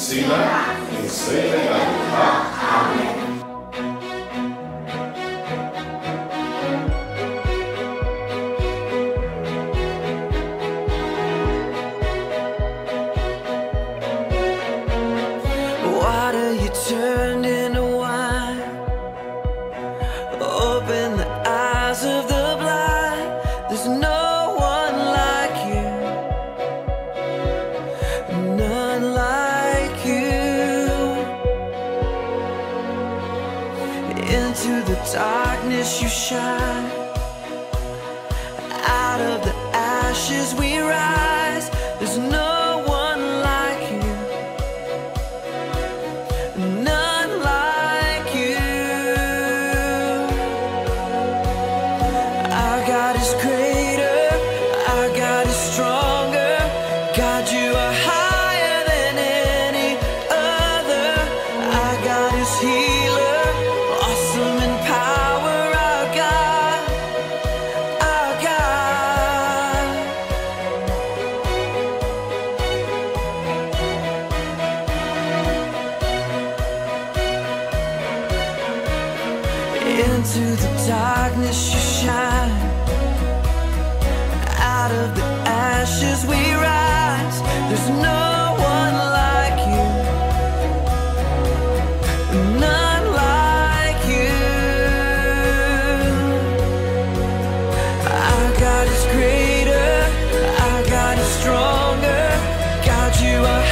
虽然你随那个阿门。Water you turned into wine. Open the eyes of the blind. There's no one like you, none like you. Into the darkness you shine. Out of the ashes we rise. There's no one like you, none like you. Our God is greater, our God is stronger. God, you are higher than any other. Our God is healer, awesome in power. Our God, our God. Into the darkness you shine. Out of the ashes we rise. There's no one like you, none like you. Our God is greater, our God is stronger. God, you are